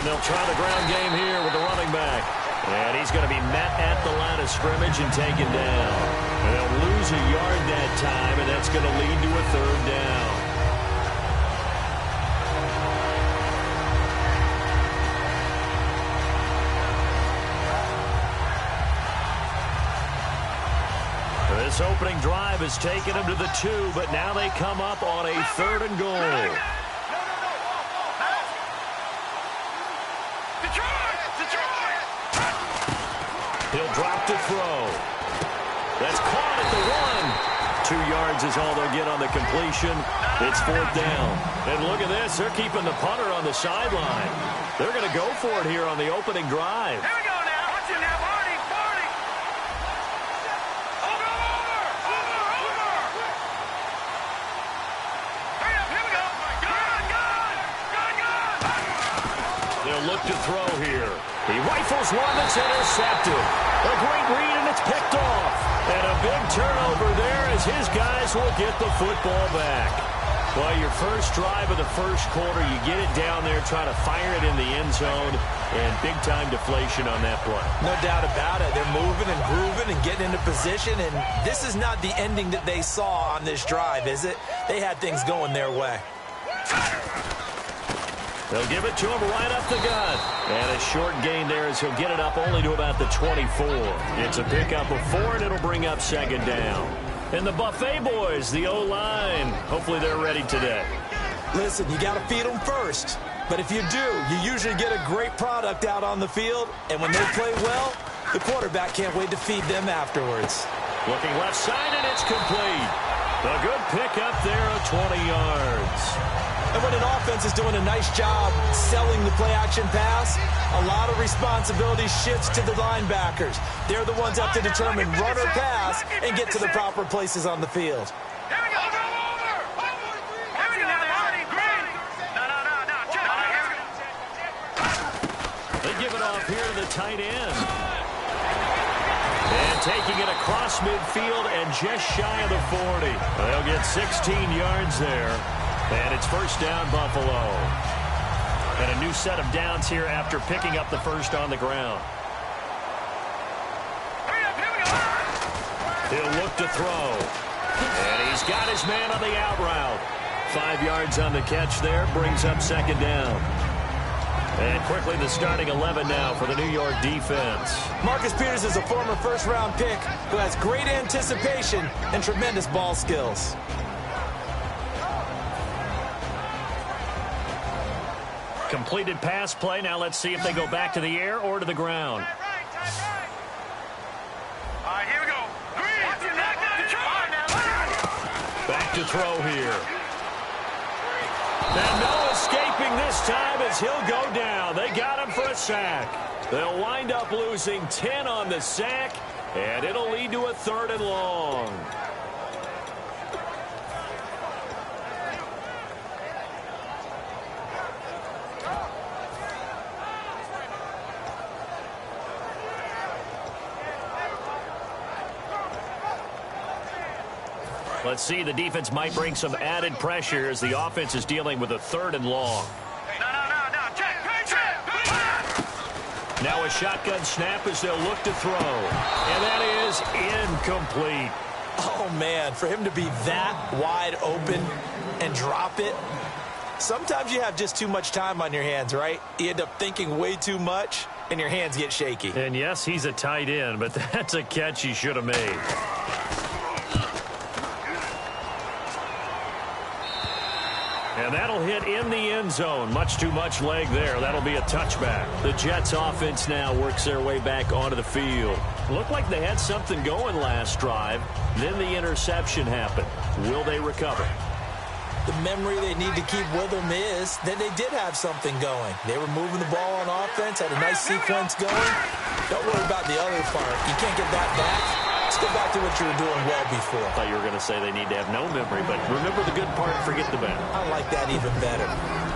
they'll try the ground game here with the running back. And he's going to be met at the line of scrimmage and taken down. And they'll lose a yard that time, and that's going to lead to a third down. This opening drive has taken them to the 2, but now they come up on a 3rd and goal. He'll drop to throw. That's caught at the 1. 2 yards is all they'll get on the completion. It's 4th down. And look at this. They're keeping the punter on the sideline. They're going to go for it here on the opening drive. Here we go now. Watch him now. Barney. Over. Hurry up. Here we go. Good. They'll look to throw here. He rifles one that's intercepted. A great read, and it's picked off. And a big turnover there as his guys will get the football back. Well, your first drive of the first quarter, you get it down there, try to fire it in the end zone, and big-time deflation on that play. No doubt about it. They're moving and grooving and getting into position, and this is not the ending that they saw on this drive, is it? They had things going their way. They'll give it to him right up the gut. And a short gain there as he'll get it up only to about the 24. It's a pickup of 4, and it'll bring up 2nd down. And the Buffet boys, the O-line, hopefully they're ready today. Listen, you got to feed them first. But if you do, you usually get a great product out on the field. And when they play well, the quarterback can't wait to feed them afterwards. Looking left side, and it's complete. A good pickup there of 20 yards. And when an offense is doing a nice job selling the play-action pass, a lot of responsibility shifts to the linebackers. They're the ones up to determine run or pass and get to the proper places on the field. Here we go. Over. Here we go now, Barney. Green. No. They give it off here to the tight end. And taking it across midfield and just shy of the 40. They'll get 16 yards there. And it's 1st down, Buffalo. And a new set of downs here after picking up the first on the ground. Hurry up, here we go. He'll look to throw. And he's got his man on the out route. 5 yards on the catch there, brings up 2nd down. And quickly the starting 11 now for the New York defense. Marcus Peters is a former first-round pick who has great anticipation and tremendous ball skills. Completed pass play. Now let's see if they go back to the air or to the ground. All right, here we go. Back to throw here. And no escaping this time as he'll go down. They got him for a sack. They'll wind up losing 10 on the sack, and it'll lead to a 3rd and long. Let's see, the defense might bring some added pressure as the offense is dealing with a 3rd and long. No. Check. Now a shotgun snap as they'll look to throw. And that is incomplete. Oh, man, for him to be that wide open and drop it. Sometimes you have just too much time on your hands, right? You end up thinking way too much, and your hands get shaky. And yes, he's a tight end, but that's a catch he should have made. And that'll hit in the end zone. Much too much leg there. That'll be a touchback. The Jets offense now works their way back onto the field. Looked like they had something going last drive. Then the interception happened. Will they recover? The memory they need to keep with them is that they did have something going. They were moving the ball on offense, had a nice sequence going. Don't worry about the other part. You can't get that back. Let's go back to what you were doing well before. I thought you were going to say they need to have no memory, but remember the good part, forget the bad. I like that even better.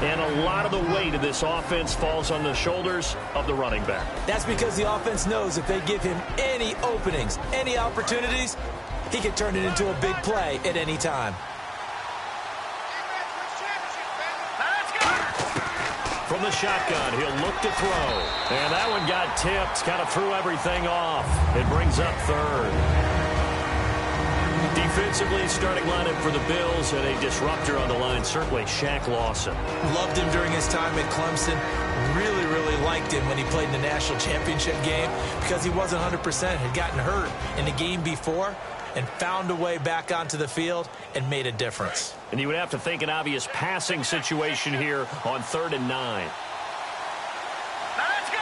And a lot of the weight of this offense falls on the shoulders of the running back. That's because the offense knows if they give him any openings, any opportunities, he can turn it into a big play at any time. From From the shotgun, he'll look to throw. And that one got tipped, kind of threw everything off. It brings up third. Defensively, starting lineup for the Bills, and a disruptor on the line, certainly Shaq Lawson. Loved him during his time at Clemson. Really, really liked him when he played in the national championship game because he wasn't 100%, had gotten hurt in the game before and found a way back onto the field and made a difference. And you would have to think an obvious passing situation here on 3rd and 9. Now let's go.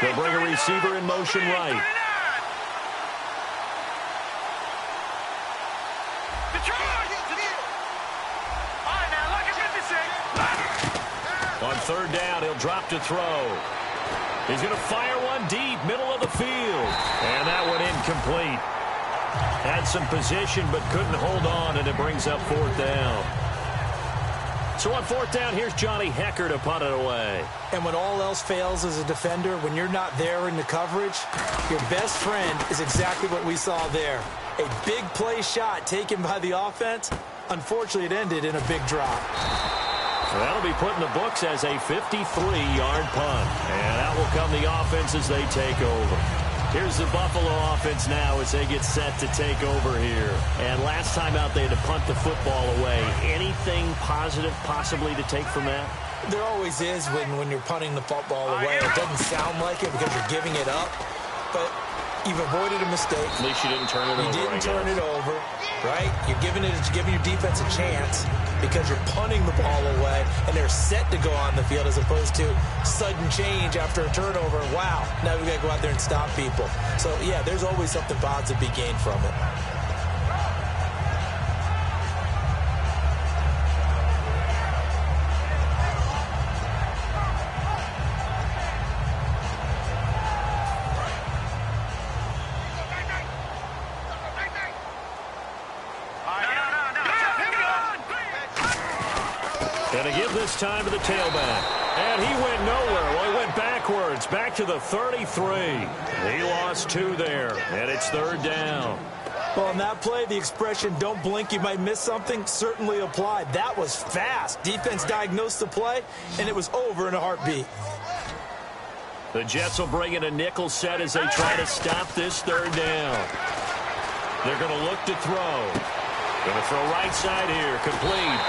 They'll bring a receiver in motion right. On 3rd down, he'll drop to throw. He's going to fire one deep, middle of the field. And that one incomplete. Had some position, but couldn't hold on, and it brings up 4th down. So on 4th down, here's Johnny Hecker to punt it away. And when all else fails as a defender, when you're not there in the coverage, your best friend is exactly what we saw there. A big play shot taken by the offense. Unfortunately, it ended in a big drop. So that'll be put in the books as a 53-yard punt. And out will come the offense as they take over. Here's the Buffalo offense now as they get set to take over here. And last time out, they had to punt the football away. Anything positive possibly to take from that? There always is when you're punting the football away. It doesn't sound like it because you're giving it up. But you've avoided a mistake. At least you didn't turn it over. You didn't turn it over, right? You're giving your defense a chance because you're punting the ball away, and they're set to go on the field as opposed to sudden change after a turnover. Wow, now we've got to go out there and stop people. So, yeah, there's always something positive to be gained from it. And to give this time to the tailback. And he went nowhere. Well, he went backwards, back to the 33. He lost 2 there, and it's 3rd down. Well, on that play, the expression, don't blink, you might miss something, certainly applied. That was fast. Defense diagnosed the play, and it was over in a heartbeat. The Jets will bring in a nickel set as they try to stop this 3rd down. They're going to look to throw. Going to throw right side here, complete.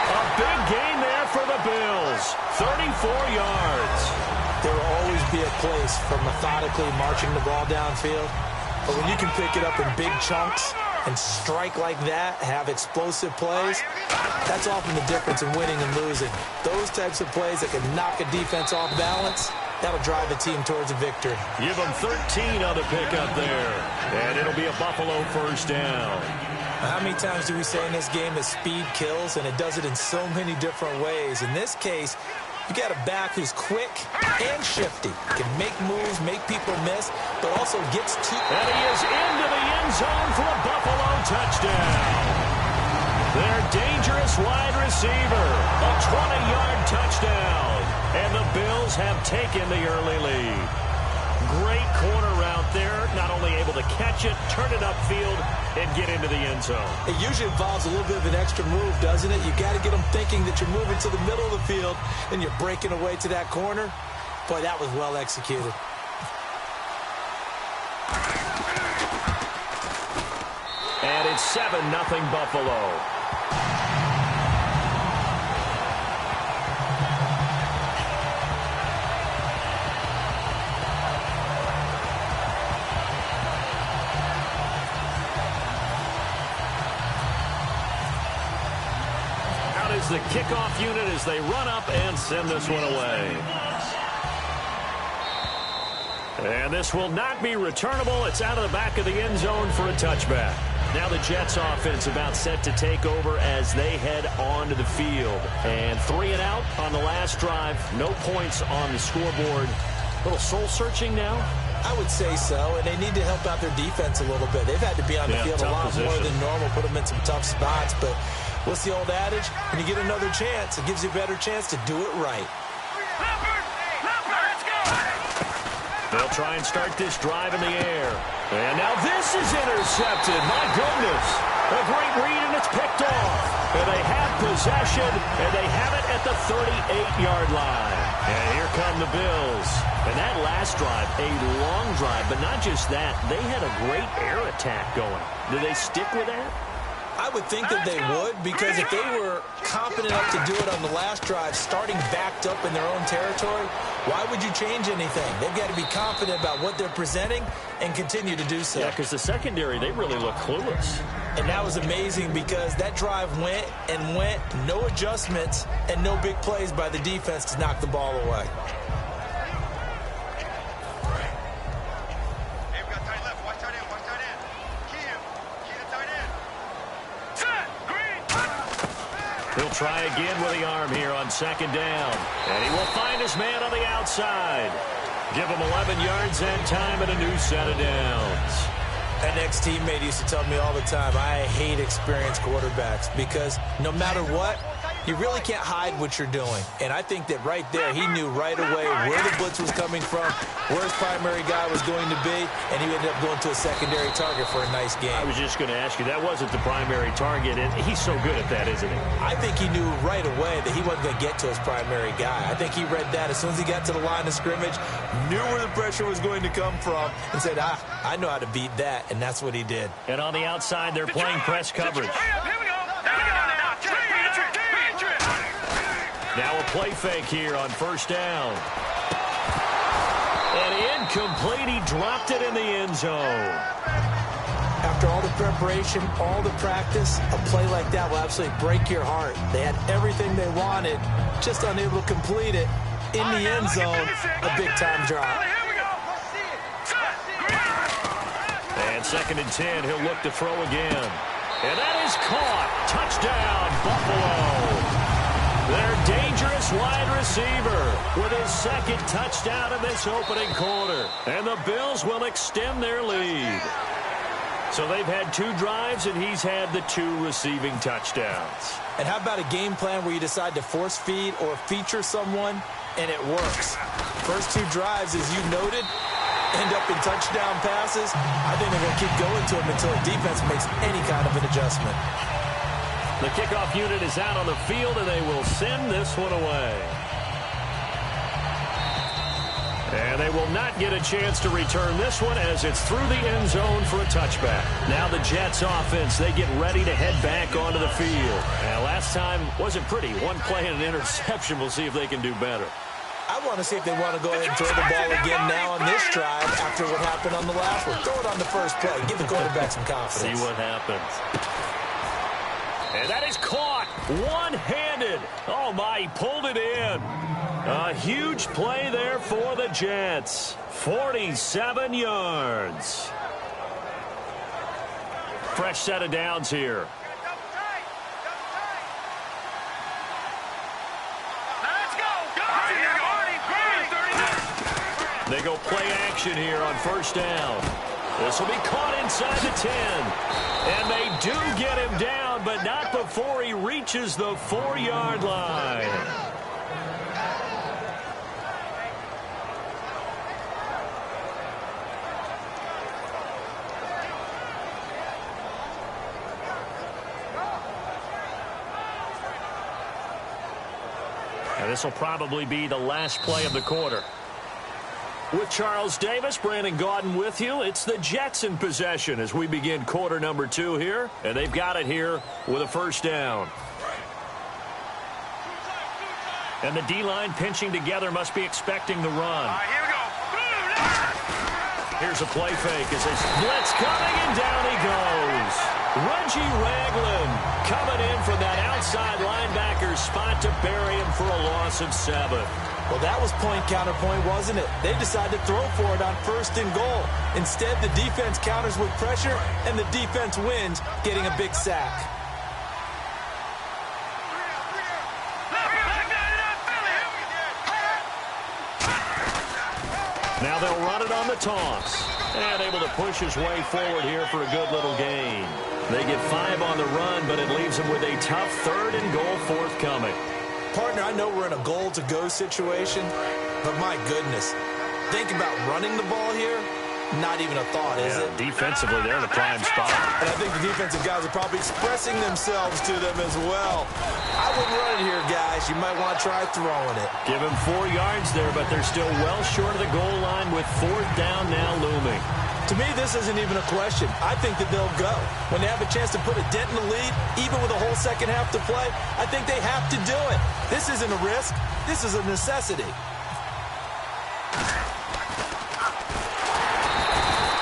A big gain there for the Bills. 34 yards. There will always be a place for methodically marching the ball downfield. But when you can pick it up in big chunks and strike like that, have explosive plays, that's often the difference in winning and losing. Those types of plays that can knock a defense off balance, that'll drive a team towards a victory. Give them 13 on the pickup there. And it'll be a Buffalo 1st down. How many times do we say in this game that speed kills, and it does it in so many different ways? In this case, you got a back who's quick and shifty, can make moves, make people miss, but also gets to... And he is into the end zone for a Buffalo touchdown. Their dangerous wide receiver, a 20-yard touchdown. And the Bills have taken the early lead. Great corner route there, not only able to catch it, turn it upfield, and get into the end zone. It usually involves a little bit of an extra move, doesn't it? You got to get them thinking that you're moving to the middle of the field and you're breaking away to that corner. Boy, that was well executed. And it's 7-0 Buffalo. The kickoff unit as they run up and send this one away. And this will not be returnable. It's out of the back of the end zone for a touchback. Now the Jets offense about set to take over as they head onto the field. And 3 and out on the last drive. No points on the scoreboard. A little soul-searching now? I would say so, and they need to help out their defense a little bit. They've had to be on the field a lot more than normal, put them in some tough spots, but what's the old adage? When you get another chance, it gives you a better chance to do it right. They'll try and start this drive in the air. And now this is intercepted. My goodness. A great read, and it's picked off. And they have possession, and they have it at the 38-yard line. And here come the Bills. And that last drive, a long drive, but not just that. They had a great air attack going. Do they stick with that? I would think that they would, because if they were confident enough to do it on the last drive, starting backed up in their own territory, why would you change anything? They've got to be confident about what they're presenting and continue to do so. Yeah, because the secondary, they really look clueless. And that was amazing because that drive went and went, no adjustments, and no big plays by the defense to knock the ball away. He'll try again with the arm here on second down. And he will find his man on the outside. Give him 11 yards that time and a new set of downs. An ex-teammate used to tell me all the time, I hate experienced quarterbacks because no matter what, you really can't hide what you're doing. And I think that right there, he knew right away where the blitz was coming from, where his primary guy was going to be, and he ended up going to a secondary target for a nice game. I was just going to ask you, that wasn't the primary target, and he's so good at that, isn't he? I think he knew right away that he wasn't going to get to his primary guy. I think he read that as soon as he got to the line of scrimmage, knew where the pressure was going to come from, and said, I know how to beat that, and that's what he did. And on the outside, they're playing press coverage. Now a play fake here on first down. And incomplete. He dropped it in the end zone. After all the preparation, all the practice, a play like that will absolutely break your heart. They had everything they wanted, just unable to complete it. In the end zone, a big-time drop. And 2nd and 10, he'll look to throw again. And that is caught. Touchdown, Buffalo. Their dangerous wide receiver with his 2nd touchdown in this opening quarter. And the Bills will extend their lead. So they've had 2 drives, and he's had the 2 receiving touchdowns. And how about a game plan where you decide to force feed or feature someone, and it works? First 2 drives, as you noted, end up in touchdown passes. I think they're going to keep going to them until the defense makes any kind of an adjustment. The kickoff unit is out on the field, and they will send this one away. And they will not get a chance to return this one as it's through the end zone for a touchback. Now the Jets offense, they get ready to head back onto the field. And last time wasn't pretty. One play and an interception. We'll see if they can do better. I want to see if they want to go ahead and throw the ball again now on this drive after what happened on the last one. Throw it on the first play. Give the quarterback some confidence. See what happens. And that is caught one-handed. Oh, my, he pulled it in. A huge play there for the Jets. 47 yards. Fresh set of downs here. They go play action here on first down. This will be caught inside the 10. And they do get him down, but not before he reaches the 4-yard line. And this will probably be the last play of the quarter. With Charles Davis, Brandon Gaudin with you. It's the Jets in possession as we begin quarter number 2 here. And they've got it here with a first down. And the D-line pinching together must be expecting the run. All right, here we go. Here's a play fake as it's blitz coming, and down he goes. Reggie Ragland coming in from that outside linebacker spot to bury him for a loss of 7. Well, that was point-counterpoint, wasn't it? They decided to throw for it on 1st and goal. Instead, the defense counters with pressure, and the defense wins, getting a big sack. Now they'll run it on the toss. And able to push his way forward here for a good little gain. They get 5 on the run, but it leaves them with a tough 3rd and goal forthcoming. Partner, I know we're in a goal-to-go situation, but my goodness, think about running the ball here. not even a thought, is it? Defensively, they're in a prime spot. And I think the defensive guys are probably expressing themselves to them as well. I wouldn't run it here, guys. You might want to try throwing it. Give them 4 yards there, but they're still well short of the goal line with 4th down now looming. To me, this isn't even a question. I think that they'll go. When they have a chance to put a dent in the lead, even with a whole second half to play, I think they have to do it. This isn't a risk. This is a necessity.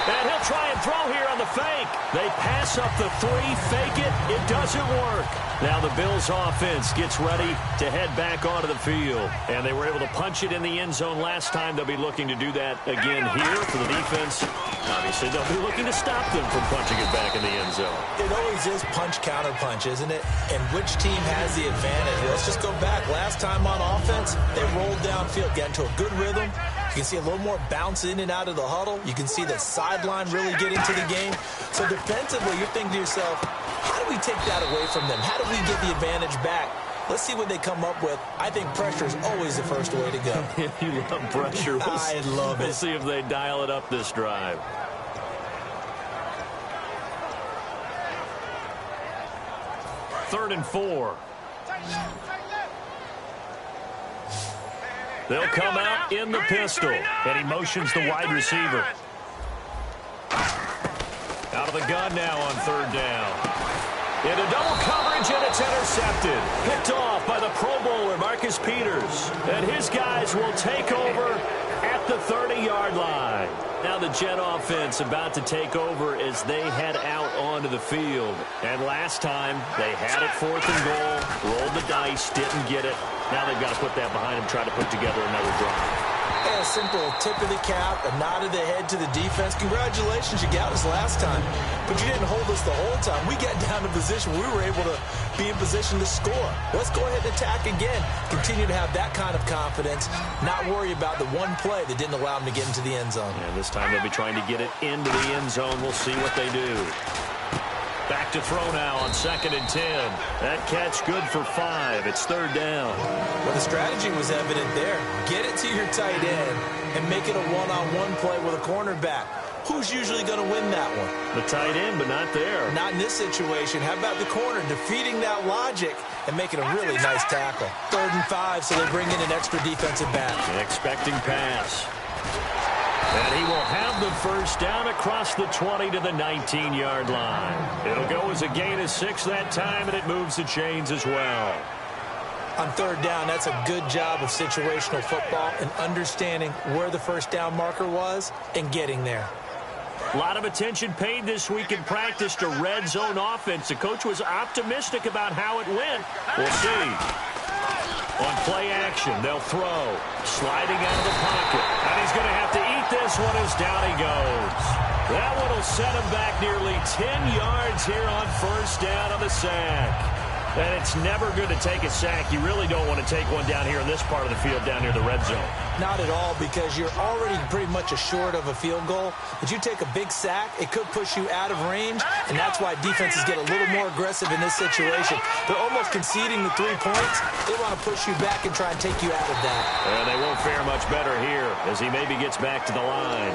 And he'll try and throw here on the fake. They pass up the 3, fake it. It doesn't work. Now the Bills offense gets ready to head back onto the field. And they were able to punch it in the end zone last time. They'll be looking to do that again here for the defense. Obviously, they'll be looking to stop them from punching it back in the end zone. It always is punch-counter-punch, isn't it? And which team has the advantage? Let's just go back. Last time on offense, they rolled downfield, got into a good rhythm. You can see a little more bounce in and out of the huddle. You can see the sideline really get into the game. So defensively, you're thinking to yourself, how do we take that away from them? How do we get the advantage back? Let's see what they come up with. I think pressure is always the first way to go. You love pressure. I love it. We'll see if they dial it up this drive. Third and 4. They'll come out in the pistol, and he motions the wide receiver. Out of the gun now on 3rd down. Into double coverage, and it's intercepted. Picked off by the Pro Bowler, Marcus Peters. And his guys will take over at the 30-yard line. Now the Jet offense about to take over as they head out onto the field. And last time, they had it 4th and goal, rolled the dice, didn't get it. Now they've got to put that behind them, try to put together another drive. A simple tip of the cap, a nod of the head to the defense. Congratulations, you got us last time. But you didn't hold us the whole time. We got down to position. We were able to be in position to score. Let's go ahead and attack again. Continue to have that kind of confidence. Not worry about the one play that didn't allow them to get into the end zone. And this time they'll be trying to get it into the end zone. We'll see what they do. Back to throw now on 2nd and 10. That catch good for 5. It's 3rd down. Well, the strategy was evident there. Get it to your tight end and make it a one-on-one play with a cornerback. Who's usually going to win that one? The tight end, but not there. Not in this situation. How about the corner defeating that logic and making a really nice tackle? 3rd and 5, so they bring in an extra defensive back. An expecting pass. And he will have the 1st down across the 20 to the 19-yard line. It'll go as a gain of 6 that time, and it moves the chains as well. On 3rd down, that's a good job of situational football and understanding where the 1st down marker was and getting there. A lot of attention paid this week in practice to red zone offense. The coach was optimistic about how it went. We'll see. On play action, they'll throw. Sliding out of the pocket. And he's going to have to eat this one as down he goes. That one will set him back nearly 10 yards here on 1st down on the sack. And it's never good to take a sack. You really don't want to take one down here in this part of the field, down near the red zone. Not at all, because you're already pretty much assured of a field goal. But you take a big sack, it could push you out of range, and that's why defenses get a little more aggressive in this situation. They're almost conceding the 3 points. They want to push you back and try and take you out of that. And they won't fare much better here as he maybe gets back to the line.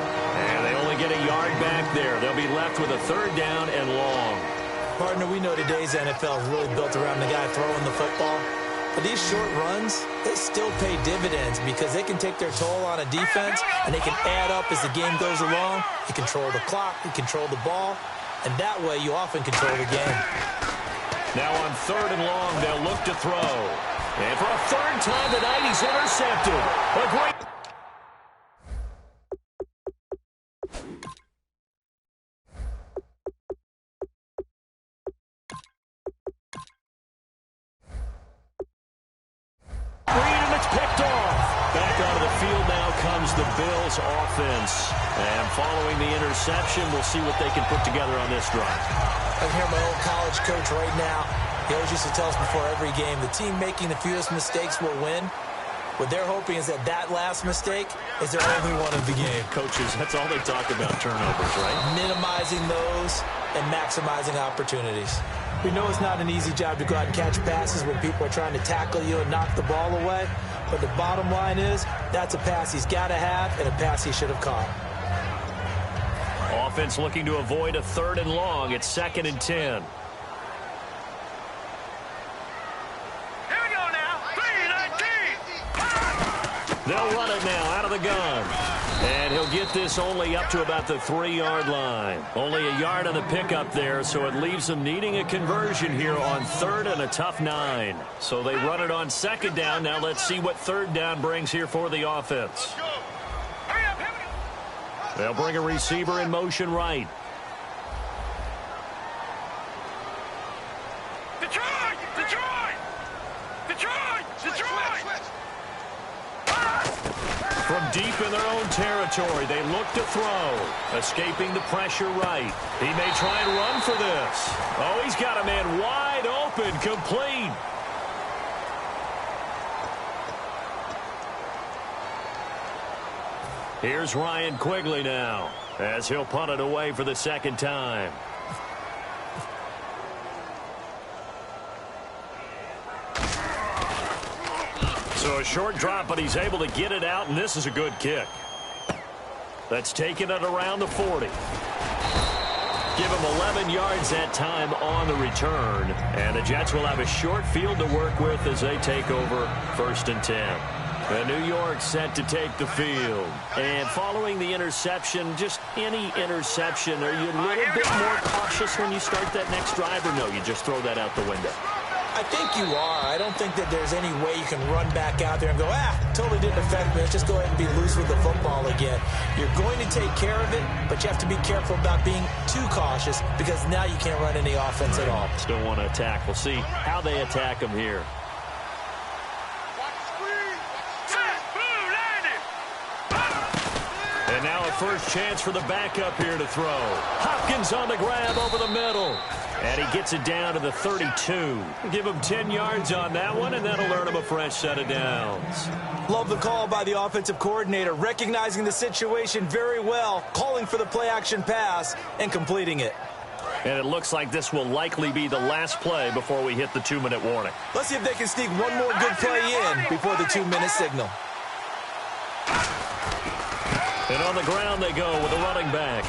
And they only get a yard back there. They'll be left with a 3rd down and long. Partner, we know today's NFL is really built around the guy throwing the football. But these short runs, they still pay dividends because they can take their toll on a defense and they can add up as the game goes along. You control the clock, you control the ball, and that way you often control the game. Now on 3rd and long, they'll look to throw. And for a 3rd time tonight, he's intercepted. A great... the Bills offense. And following the interception, we'll see what they can put together on this drive. I can hear my old college coach right now. He always used to tell us before every game, the team making the fewest mistakes will win. What they're hoping is that last mistake is their only one of the game. Coaches, that's all they talk about, turnovers, right? Minimizing those and maximizing opportunities. We know it's not an easy job to go out and catch passes when people are trying to tackle you and knock the ball away. But the bottom line is, that's a pass he's got to have and a pass he should have caught. Offense looking to avoid a 3rd and long. It's 2nd and 10. Here we go now. 3-19. They'll run it now out of the gun. And he'll get this only up to about the 3-yard line. Only a yard on the pickup there, so it leaves them needing a conversion here on 3rd and a tough 9. So they run it on 2nd down. Now let's see what 3rd down brings here for the offense. They'll bring a receiver in motion right. Detroit! Detroit! Detroit! Detroit! From deep in their own territory, they look to throw. Escaping the pressure right. He may try and run for this. Oh, he's got a man wide open, complete. Here's Ryan Quigley now, as he'll punt it away for the 2nd time. So a short drop, but he's able to get it out, and this is a good kick. That's taken it around the 40. Give him 11 yards that time on the return, and the Jets will have a short field to work with as they take over 1st and 10. The New York set to take the field. And following the interception, just any interception, are you a little bit more cautious when you start that next drive, or no, you just throw that out the window? I think you are. I don't think that there's any way you can run back out there and go, totally didn't affect me. Let's just go ahead and be loose with the football again. You're going to take care of it, but you have to be careful about being too cautious because now you can't run any offense at all. Still want to attack. We'll see how they attack them here. And now a first chance for the backup here to throw. Hopkins on the grab over the middle. And he gets it down to the 32. Give him 10 yards on that one, and that'll earn him a fresh set of downs. Love the call by the offensive coordinator, recognizing the situation very well, calling for the play-action pass, and completing it. And it looks like this will likely be the last play before we hit the 2-minute warning. Let's see if they can sneak one more good play in before the 2-minute signal. And on the ground they go with a running back.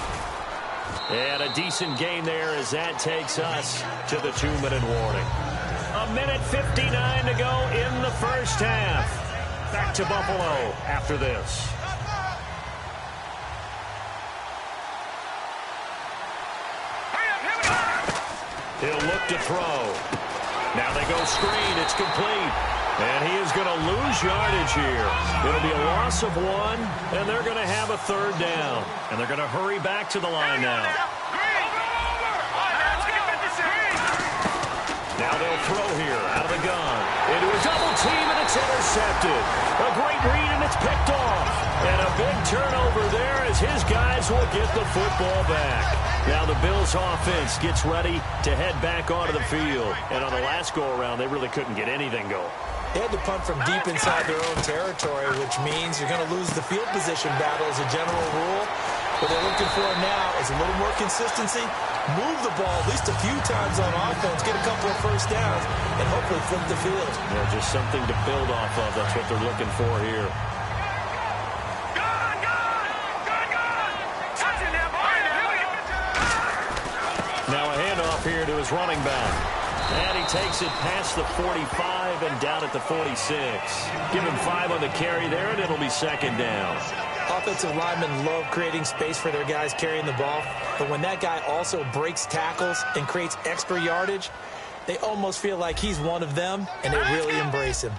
And a decent gain there as that takes us to the 2-minute warning. 1:59 to go in the first half. Back to Buffalo after this. He'll look to throw. Now they go screen. It's complete. And he is going to lose yardage here. It'll be a loss of 1, and they're going to have a 3rd down. And they're going to hurry back to the line now. Now they'll throw here out of the gun. Into a double team, and it's intercepted. A great read, and it's picked off. And a big turnover there as his guys will get the football back. Now the Bills offense gets ready to head back onto the field. And on the last go-around, they really couldn't get anything going. They had to punt from deep inside their own territory, which means you're going to lose the field position battle as a general rule. What they're looking for now is a little more consistency, move the ball at least a few times on offense, get a couple of first downs, and hopefully flip the field. Yeah, just something to build off of. That's what they're looking for here. Now a handoff here to his running back. And he takes it past the 45 and down at the 46. Give him 5 on the carry there, and it'll be 2nd down. Offensive linemen love creating space for their guys carrying the ball, but when that guy also breaks tackles and creates extra yardage, they almost feel like he's one of them, and they really embrace him.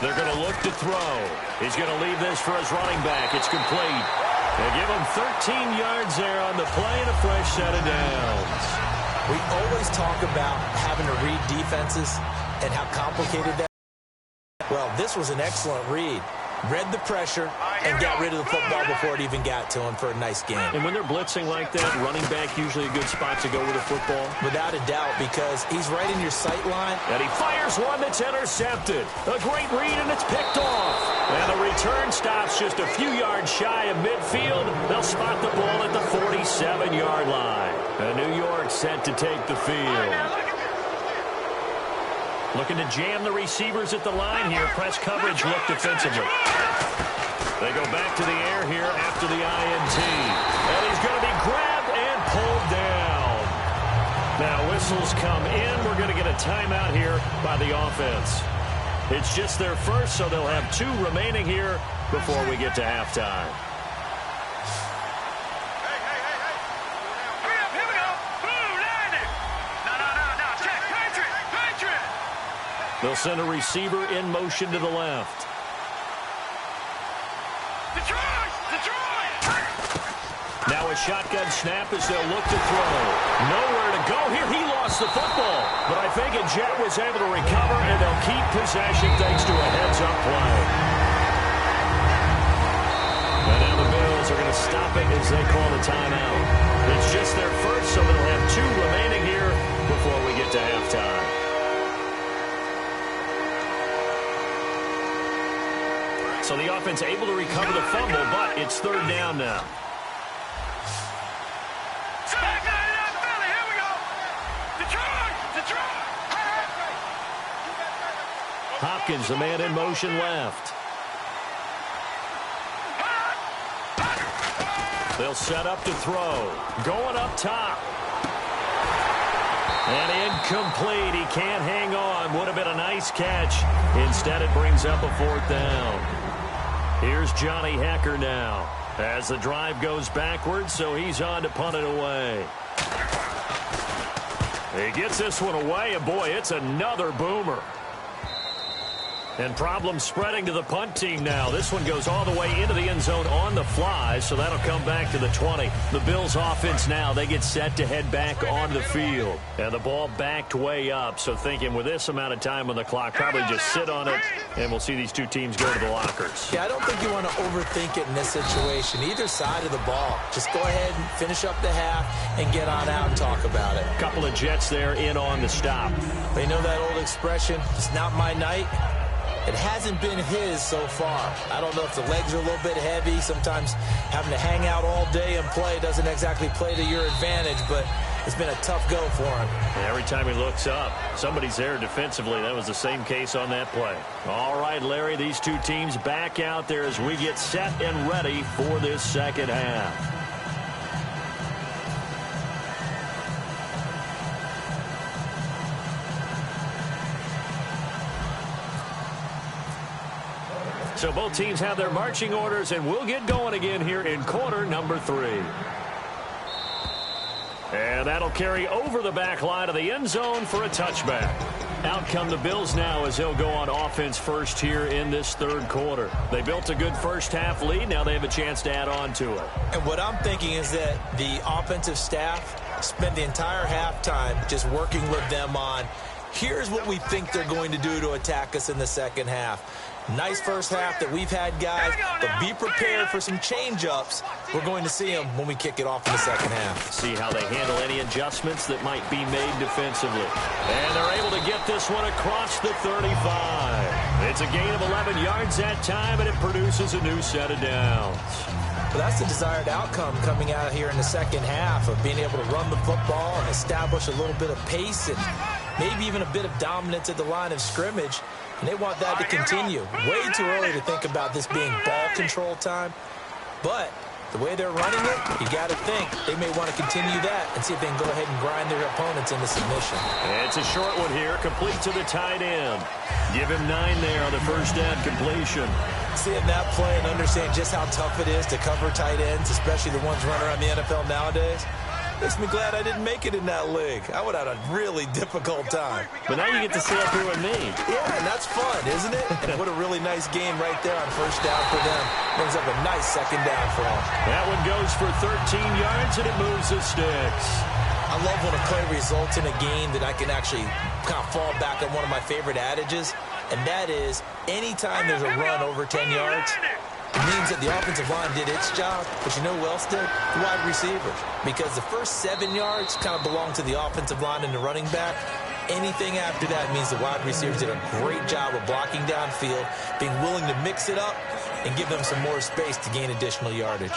They're going to look to throw. He's going to leave this for his running back. It's complete. They give him 13 yards there on the play and a fresh set of downs. We always talk about having to read defenses and how complicated that is. Well, this was an excellent read. Read the pressure and got rid of the football before it even got to him for a nice game. And when they're blitzing like that, running back usually a good spot to go with the football. Without a doubt, because he's right in your sight line. And he fires one that's intercepted. A great read, and it's picked off. And the return stops just a few yards shy of midfield. They'll spot the ball at the 47-yard line. And New York set to take the field. Looking to jam the receivers at the line here. Press coverage look defensively. They go back to the air here after the INT. And he's going whistles come in. We're going to get a timeout here by the offense. It's just their first, so they'll have 2 remaining here before we get to halftime. They'll send a receiver in motion to the left. Now a shotgun snap as they'll look to throw. Nowhere to go here. He lost the football. But I think Jet was able to recover, and they'll keep possession thanks to a heads-up play. And now the Bills are going to stop it as they call the timeout. It's just their first, so they'll have 2 remaining here before we get to halftime. So the offense able to recover the fumble, but it's 3rd down now. Hopkins, the man in motion left. They'll set up to throw. Going up top. And incomplete. He can't hang on. Would have been a nice catch. Instead, it brings up a 4th down. Here's Johnny Hecker now. As the drive goes backwards, so he's on to punt it away. He gets this one away, and boy, it's another boomer. And problems spreading to the punt team now. This one goes all the way into the end zone on the fly, so that'll come back to the 20. The Bills offense now, they get set to head back on the field. And the ball backed way up, so thinking with this amount of time on the clock, probably just sit on it, and we'll see these 2 teams go to the lockers. Yeah, I don't think you want to overthink it in this situation. Either side of the ball. Just go ahead and finish up the half and get on out and talk about it. Couple of Jets there in on the stop. They know that old expression, it's not my night. It hasn't been his so far. I don't know if the legs are a little bit heavy. Sometimes having to hang out all day and play doesn't exactly play to your advantage, but it's been a tough go for him. And every time he looks up, somebody's there defensively. That was the same case on that play. All right, Larry, these 2 teams back out there as we get set and ready for this second half. So both teams have their marching orders, and we'll get going again here in quarter number 3. And that'll carry over the back line of the end zone for a touchback. Out come the Bills now as they'll go on offense first here in this 3rd quarter. They built a good first half lead. Now they have a chance to add on to it. And what I'm thinking is that the offensive staff spent the entire halftime just working with them on, here's what we think they're going to do to attack us in the second half. Nice first half that we've had, guys, but be prepared for some change-ups. We're going to see them when we kick it off in the second half. See how they handle any adjustments that might be made defensively. And they're able to get this one across the 35. It's a gain of 11 yards that time, and it produces a new set of downs. Well, that's the desired outcome coming out here in the second half of being able to run the football and establish a little bit of pace and maybe even a bit of dominance at the line of scrimmage. And they want that to continue. Way too early to think about this being ball control time. But the way they're running it, you got to think they may want to continue that and see if they can go ahead and grind their opponents into submission. And it's a short one here, complete to the tight end. Give him 9 there on the first down completion. Seeing that play and understand just how tough it is to cover tight ends, especially the ones running around the NFL nowadays, makes me glad I didn't make it in that league. I would have had a really difficult time. But now you get to sit up here with me. Yeah, and that's fun, isn't it? And what a really nice game right there on first down for them. Brings up a nice second down for them. That one goes for 13 yards, and it moves the sticks. I love when a play results in a game that I can actually kind of fall back on one of my favorite adages, and that is anytime there's a run over 10 yards, it means that the offensive line did its job, but you know who else did? The wide receivers. Because the first 7 yards kind of belong to the offensive line and the running back. Anything after that means the wide receivers did a great job of blocking downfield, being willing to mix it up, and give them some more space to gain additional yardage.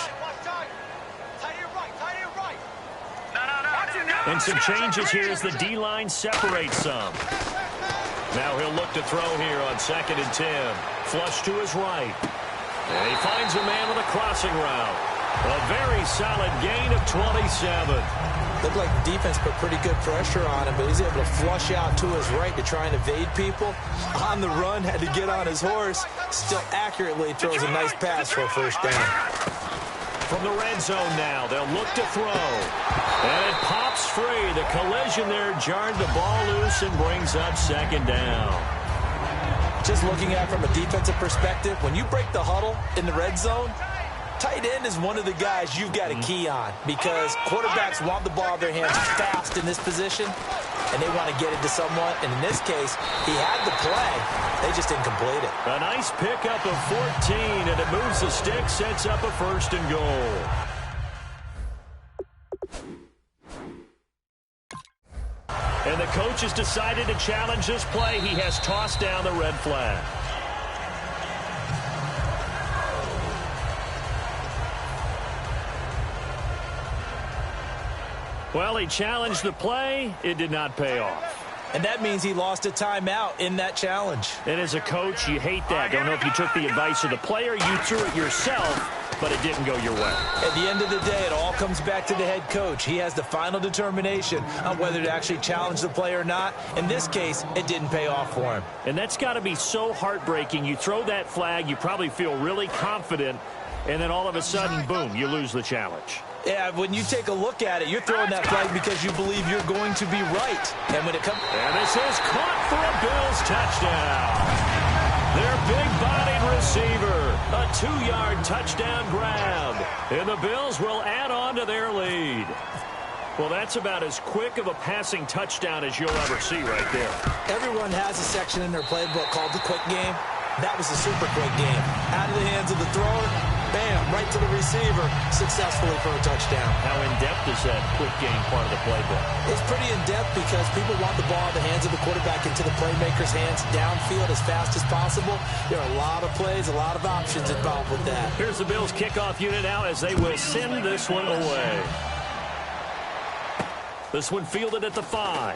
And some changes here as the D-line separates some. Now he'll look to throw here on 2nd and 10. Flush to his right. And he finds a man with a crossing route. A very solid gain of 27. Looked like the defense put pretty good pressure on him, but he's able to flush out to his right to try and evade people. On the run, had to get on his horse. Still accurately throws a nice pass for a first down. From the red zone now, they'll look to throw. And it pops free. The collision there jarred the ball loose and brings up second down. Just looking at it from a defensive perspective, when you break the huddle in the red zone, tight end is one of the guys you've got to key on because quarterbacks want the ball in their hands fast in this position, and they want to get it to someone. And in this case, he had the play. They just didn't complete it. A nice pickup of 14, and it moves the stick, sets up a first and goal. And the coach has decided to challenge this play. He has tossed down the red flag. Well, he challenged the play. It did not pay off. And that means he lost a timeout in that challenge. And as a coach, you hate that. Don't know if you took the advice of the player, you threw it yourself, but it didn't go your way. At the end of the day, it all comes back to the head coach. He has the final determination on whether to actually challenge the play or not. In this case, it didn't pay off for him. And that's got to be so heartbreaking. You throw that flag, you probably feel really confident, and then all of a sudden, boom, you lose the challenge. Yeah, when you take a look at it, you're throwing that flag because you believe you're going to be right. And when it comes... And this is caught for a Bills touchdown. Their big-bodied receiver. A 2-yard touchdown grab. And the Bills will add on to their lead. Well, that's about as quick of a passing touchdown as you'll ever see right there. Everyone has a section in their playbook called the quick game. That was a super quick game. Out of the hands of the thrower, bam, right to the receiver, successfully for a touchdown. How in-depth is that quick game part of the playbook? It's pretty in-depth because people want the ball in the hands of the quarterback into the playmaker's hands downfield as fast as possible. There are a lot of plays, a lot of options involved with that. Here's the Bills kickoff unit now as they will send this one away. This one fielded at the 5.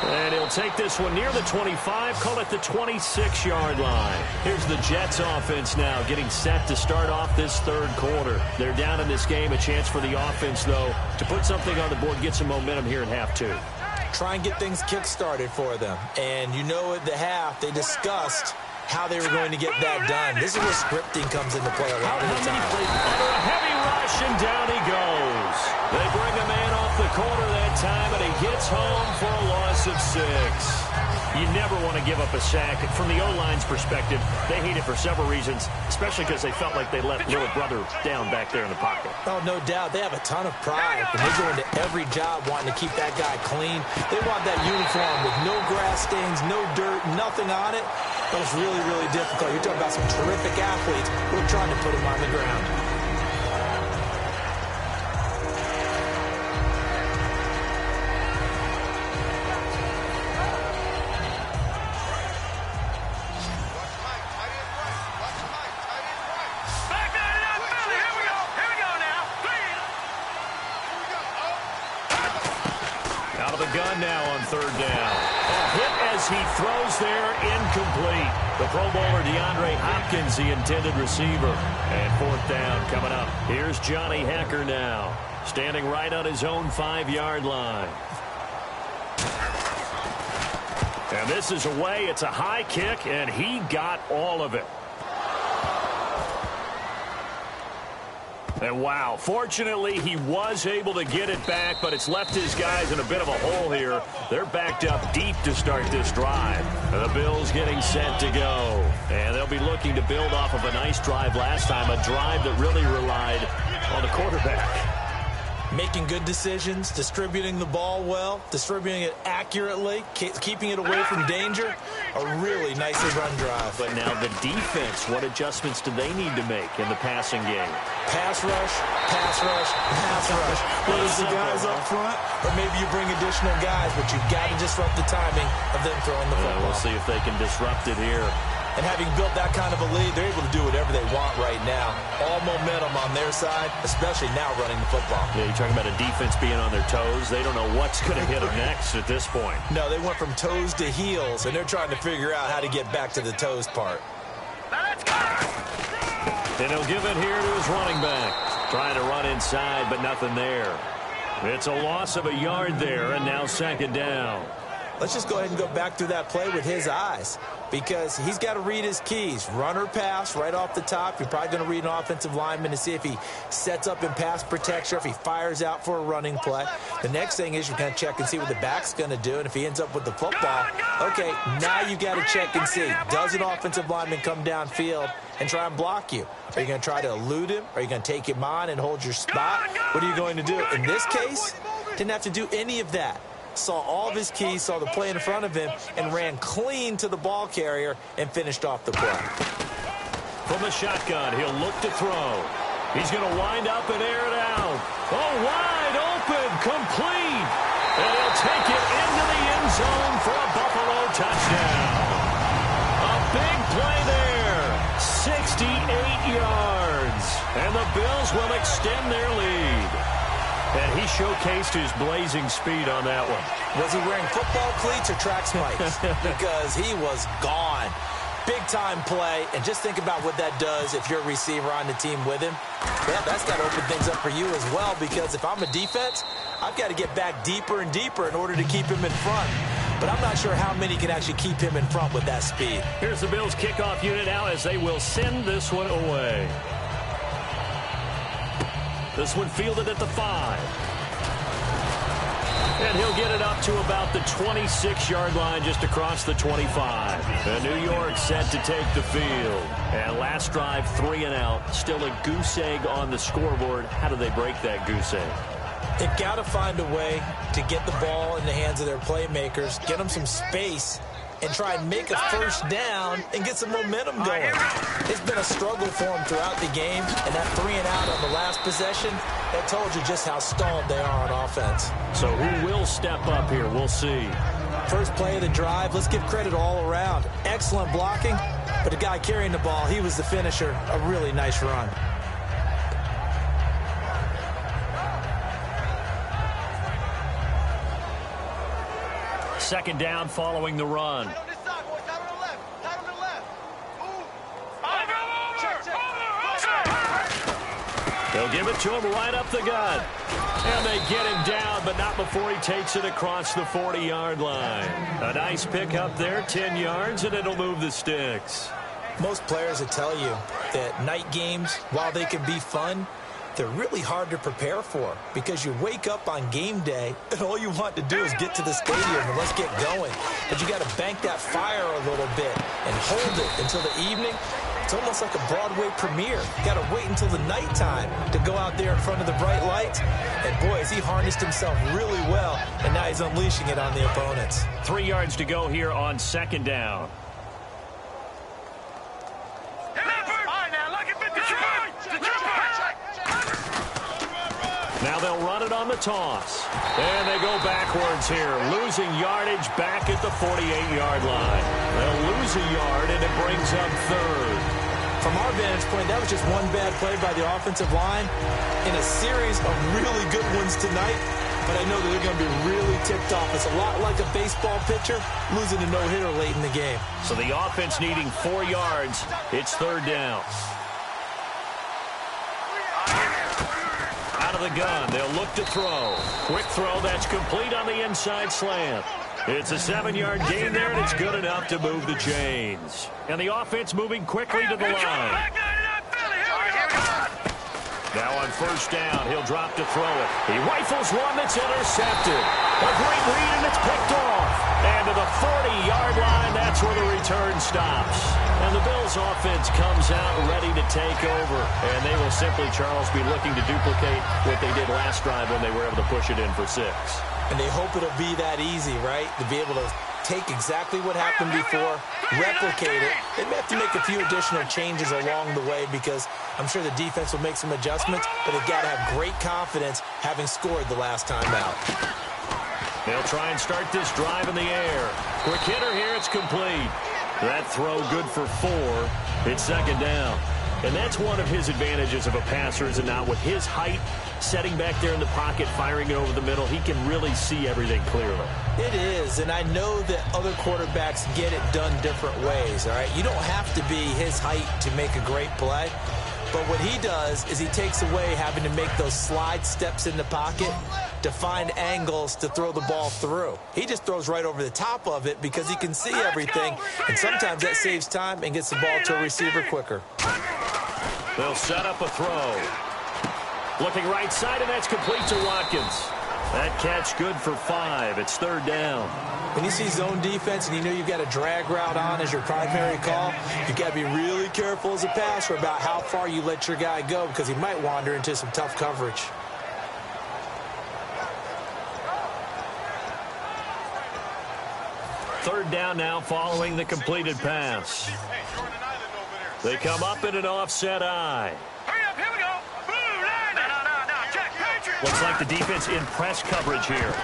And he'll take this one near the 25, call it the 26-yard line. Here's the Jets offense now getting set to start off this third quarter. They're down in this game. A chance for the offense, though, to put something on the board, get some momentum here in half 2. Try and get things kick-started for them. And you know at the half, they discussed how they were going to get that done. This is where scripting comes into play a lot of the time. Under a heavy rush, and down he goes. They bring a man off the corner that time, and he gets home for a loss of 6. You never want to give up a sack. From the O-line's perspective, they hate it for several reasons, especially because they felt like they let little brother down back there in the pocket. Oh, no doubt. They have a ton of pride, and they go into every job wanting to keep that guy clean. They want that uniform with no grass stains, no dirt, nothing on it. But it's really, really difficult. You're talking about some terrific athletes. We're trying to put him on the ground. Out of the gun now on third down. A hit as he throws there, incomplete. The Pro Bowler DeAndre Hopkins, the intended receiver. And fourth down coming up. Here's Johnny Hecker now, standing right on his own 5-yard line. And this is away. It's a high kick, and he got all of it. And wow, fortunately, he was able to get it back, but it's left his guys in a bit of a hole here. They're backed up deep to start this drive. And the Bills getting set to go. And they'll be looking to build off of a nice drive last time, a drive that really relied on the quarterback. Making good decisions, distributing the ball well, distributing it accurately, keeping it away from danger. A really nicely run drive. But now the defense, what adjustments do they need to make in the passing game? Pass rush, pass rush, pass rush. Whether it's the guys up front or maybe you bring additional guys, but you've got to disrupt the timing of them throwing the football. We'll see if they can disrupt it here. And having built that kind of a lead, they're able to do whatever they want right now. All momentum on their side, especially now running the football. Yeah, you're talking about a defense being on their toes. They don't know what's going to hit them next at this point. No, they went from toes to heels, and they're trying to figure out how to get back to the toes part. And he'll give it here to his running back. Trying to run inside, but nothing there. It's a loss of a yard there, and now second down. Let's just go ahead and go back through that play with his eyes, because he's got to read his keys. Run or pass right off the top. You're probably going to read an offensive lineman to see if he sets up in pass protection, if he fires out for a running play. The next thing is you're going to check and see what the back's going to do, and if he ends up with the football, okay, now you got to check and see. Does an offensive lineman come downfield and try and block you? Are you going to try to elude him? Are you going to take him on and hold your spot? What are you going to do? In this case, didn't have to do any of that. Saw all of his keys, saw the play in front of him, and ran clean to the ball carrier and finished off the play. From the shotgun, he'll look to throw. He's going to wind up and air it out. Oh, wide open, complete. And he'll take it into the end zone for a Buffalo touchdown. A big play there, 68 yards. And the Bills will extend their lead. And he showcased his blazing speed on that one. Was he wearing football cleats or track spikes? Because he was gone. Big-time play, and just think about what that does if you're a receiver on the team with him. Well, that's got to open things up for you as well, because if I'm a defense, I've got to get back deeper and deeper in order to keep him in front. But I'm not sure how many can actually keep him in front with that speed. Here's the Bills' kickoff unit now as they will send this one away. This one fielded at the 5. And he'll get it up to about the 26-yard line, just across the 25. And New York set to take the field. And last drive, 3 and out. Still a goose egg on the scoreboard. How do they break that goose egg? They've got to find a way to get the ball in the hands of their playmakers, get them some space, and try and make a first down and get some momentum going. It's been a struggle for them throughout the game, and that 3 and out on the last possession, that told you just how stalled they are on offense. So who will step up here? We'll see. First play of the drive, let's give credit all around. Excellent blocking, but the guy carrying the ball, he was the finisher. A really nice run. Second down following the run. They'll give it to him right up the gut. And they get him down, but not before he takes it across the 40-yard line. A nice pickup there, 10 yards, and it'll move the sticks. Most players will tell you that night games, while they can be fun, they're really hard to prepare for, because you wake up on game day and all you want to do is get to the stadium and let's get going. But you got to bank that fire a little bit and hold it until the evening. It's almost like a Broadway premiere. You got to wait until the nighttime to go out there in front of the bright lights. And boy, has he harnessed himself really well, and now he's unleashing it on the opponents. 3 yards to go here on second down. Now they'll run it on the toss. And they go backwards here, losing yardage back at the 48-yard line. They'll lose a yard, and it brings up third. From our vantage point, that was just one bad play by the offensive line in a series of really good ones tonight. But I know that they're going to be really tipped off. It's a lot like a baseball pitcher losing a no-hitter late in the game. So the offense needing 4 yards. It's third down. Out of the gun, they'll look to throw. Quick throw, that's complete on the inside slant. It's a 7-yard gain there, and it's good enough to move the chains. And the offense moving quickly to the line. Now on first down, he'll drop to throw it. He rifles one that's intercepted. A great read, and it's picked off. And to the 40-yard line, that's where the return stops. And the Bills' offense comes out ready to take over. And they will simply, Charles, be looking to duplicate what they did last drive when they were able to push it in for 6. And they hope it'll be that easy, right? To be able to take exactly what happened before, replicate it. They may have to make a few additional changes along the way, because I'm sure the defense will make some adjustments, but they've got to have great confidence having scored the last time out. They'll try and start this drive in the air. Quick hitter here, it's complete. That throw good for 4. It's second down. And that's one of his advantages of a passer, is it not? With his height, setting back there in the pocket, firing it over the middle, he can really see everything clearly. It is, and I know that other quarterbacks get it done different ways, all right? You don't have to be his height to make a great play, But what he does is he takes away having to make those slide steps in the pocket to find angles to throw the ball through. He just throws right over the top of it because he can see everything, and sometimes that saves time and gets the ball to a receiver quicker. They'll set up a throw. Looking right side, and that's complete to Watkins. That catch good for 5. It's 3rd down. When you see zone defense and you know you've got a drag route on as your primary call, you've got to be really careful as a passer about how far you let your guy go because he might wander into some tough coverage. Third down now following the completed pass. They come up in an offset eye. Hurry up, here we go. Blue line. No. Check. Patriot. Looks like the defense in press coverage here.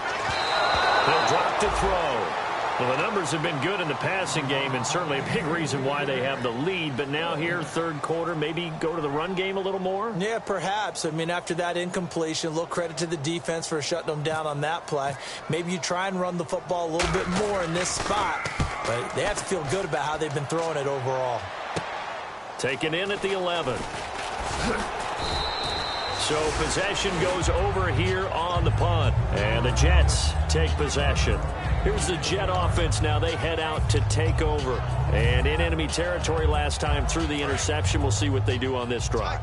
They'll drop to throw. Well, the numbers have been good in the passing game and certainly a big reason why they have the lead. But now here, third quarter, maybe go to the run game a little more? Yeah, perhaps. I mean, after that incompletion, a little credit to the defense for shutting them down on that play. Maybe you try and run the football a little bit more in this spot. But they have to feel good about how they've been throwing it overall. Taken in at the 11. So possession goes over here on the punt. And the Jets take possession. Here's the Jet offense now. They head out to take over. And in enemy territory last time through the interception. We'll see what they do on this drive.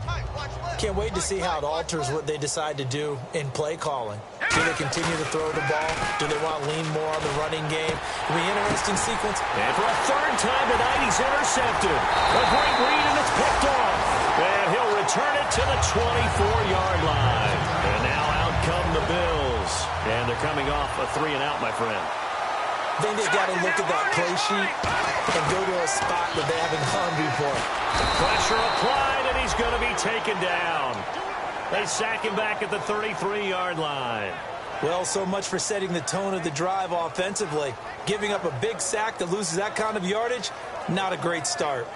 Can't wait to see how it alters what they decide to do in play calling. Do they continue to throw the ball? Do they want to lean more on the running game? It'll be an interesting sequence. And for a third time tonight, he's intercepted. A great read, and it's picked off. And he'll return it to the 24-yard line. And now out come the Bills. And they're coming off a 3-and-out, my friend. I think they've got to look at that play sheet and go to a spot that they haven't gone before. Pressure applied, and he's going to be taken down. They sack him back at the 33-yard line. Well, so much for setting the tone of the drive offensively. Giving up a big sack that loses that kind of yardage, not a great start.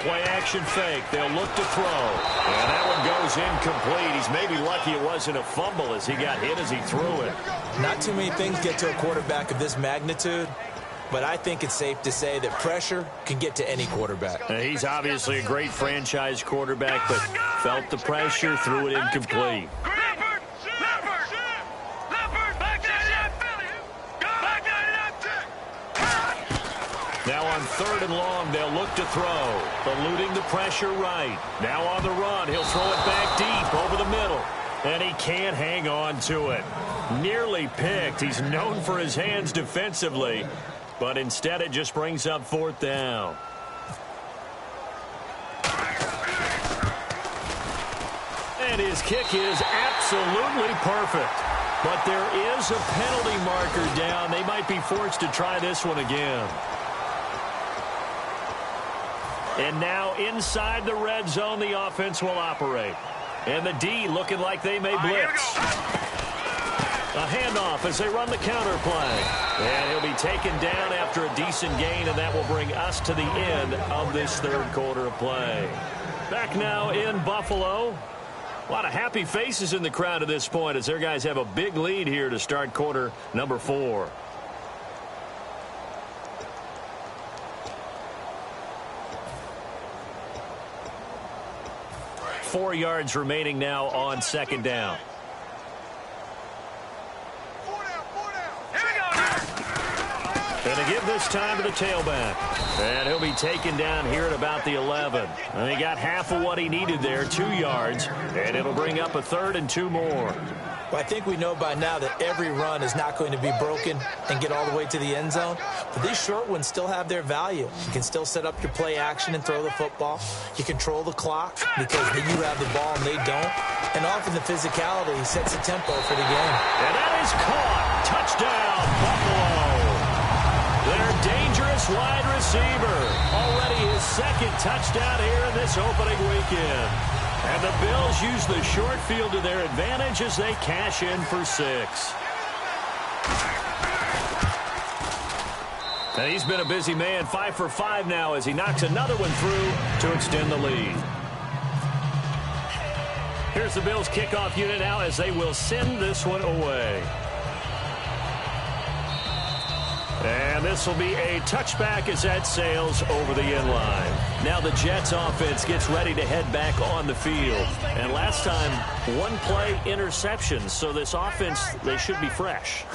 Play-action fake. They'll look to throw. And that one goes incomplete. He's maybe lucky it wasn't a fumble as he got hit as he threw it. Not too many things get to a quarterback of this magnitude, but I think it's safe to say that pressure can get to any quarterback. He's obviously a great franchise quarterback, but felt the pressure, threw it incomplete. Now on 3rd and long, they'll look to throw. Eluding the pressure right. Now on the run, he'll throw it back deep over the middle. And he can't hang on to it. Nearly picked. He's known for his hands defensively. But instead, it just brings up 4th down. And his kick is absolutely perfect. But there is a penalty marker down. They might be forced to try this one again. And now inside the red zone, the offense will operate. And the D looking like they may blitz. A handoff as they run the counter play. And he'll be taken down after a decent gain, and that will bring us to the end of this third quarter of play. Back now in Buffalo. A lot of happy faces in the crowd at this point as their guys have a big lead here to start quarter number 4. Four yards remaining now on 2nd down. And they give this time to the tailback. And he'll be taken down here at about the 11. And he got half of what he needed there, 2 yards. And it'll bring up a 3rd and 2 more. Well, I think we know by now that every run is not going to be broken and get all the way to the end zone. But these short ones still have their value. You can still set up your play action and throw the football. You control the clock because you have the ball and they don't. And often the physicality sets the tempo for the game. And that is caught. Touchdown, Buffalo. Their dangerous wide receiver. Already his 2nd touchdown here in this opening weekend. And the Bills use the short field to their advantage as they cash in for 6. And he's been a busy man, 5 for 5 now as he knocks another one through to extend the lead. Here's Here's the Bills kickoff unit now as they will send this one away. And this will be a touchback as that sails over the end line. Now the Jets offense gets ready to head back on the field. And last time, one play interception. So this offense, they should be fresh.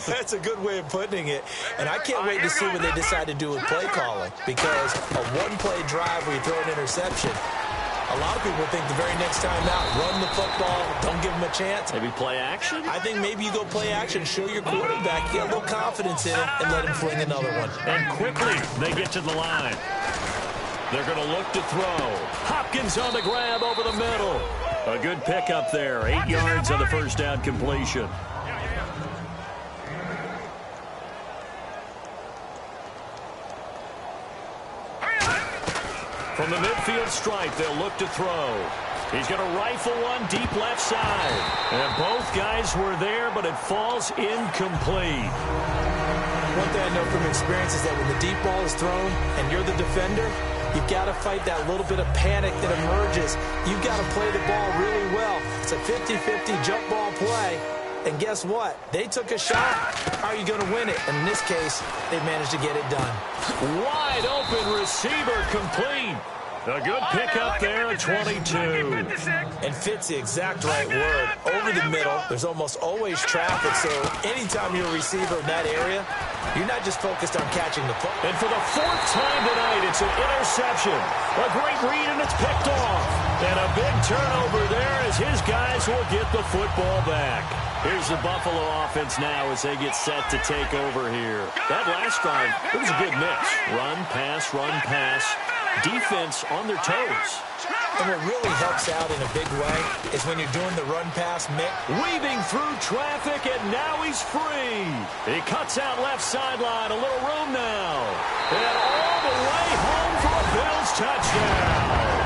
That's a good way of putting it. And I can't wait to see what they decide to do with play calling. Because a one-play drive where you throw an interception, a lot of people think the very next time out, run the football, don't give them a chance. Maybe play action? I think maybe you go play action, show your quarterback, get a little confidence in him, and let him fling another one. And quickly, they get to the line. They're going to look to throw. Hopkins on the grab over the middle. A good pickup there. 8 yards on the first down completion. From the midfield stripe, they'll look to throw. He's going to rifle one deep left side. And both guys were there, but it falls incomplete. One thing I know from experience is that when the deep ball is thrown and you're the defender, you've got to fight that little bit of panic that emerges. You've got to play the ball really well. It's a 50-50 jump ball play. And guess what? They took a shot. How are you going to win it? And in this case, they managed to get it done. Wide open receiver complete. A good pickup there at 22. And fits the exact right word. Over the middle, there's almost always traffic. So anytime you're a receiver in that area, you're not just focused on catching the football. And for the 4th time tonight, it's an interception. A great read, and it's picked off. And a big turnover there as his guys will get the football back. Here's the Buffalo offense now as they get set to take over here. That last drive, it was a good mix. Run, pass, run, pass. Defense on their toes. And what really helps out in a big way is when you're doing the run-pass mix. Weaving through traffic, and now he's free. He cuts out left sideline. A little room now. And all the way home for a Bills touchdown.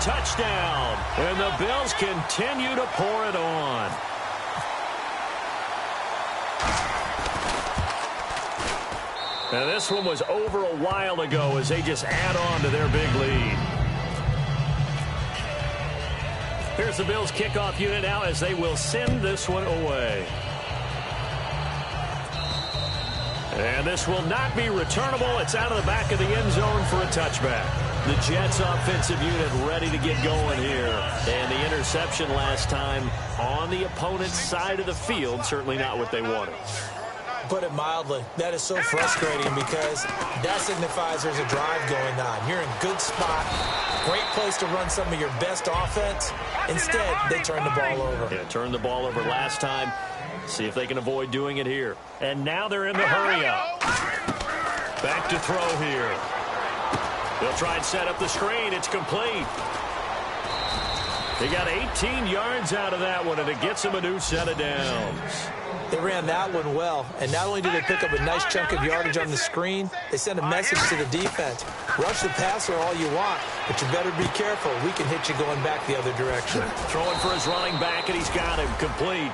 Touchdown, and the Bills continue to pour it on. And this one was over a while ago as they just add on to their big lead. Here's the Bills kickoff unit now as they will send this one away. And this will not be returnable. It's out of the back of the end zone for a touchback. The Jets offensive unit ready to get going here. And the interception last time on the opponent's side of the field, certainly not what they wanted. Put it mildly, that is so frustrating because that signifies there's a drive going on. You're in a good spot, great place to run some of your best offense. Instead, they turn the ball over. Yeah, turned the ball over last time. See if they can avoid doing it here. And now they're in the hurry-up. Back to throw here. They'll try and set up the screen. It's complete. They got 18 yards out of that one, and it gets them a new set of downs. They ran that one well, and not only did they pick up a nice chunk of yardage on the screen, they sent a message to the defense. Rush the passer all you want, but you better be careful. We can hit you going back the other direction. Throwing for his running back, and he's got him complete.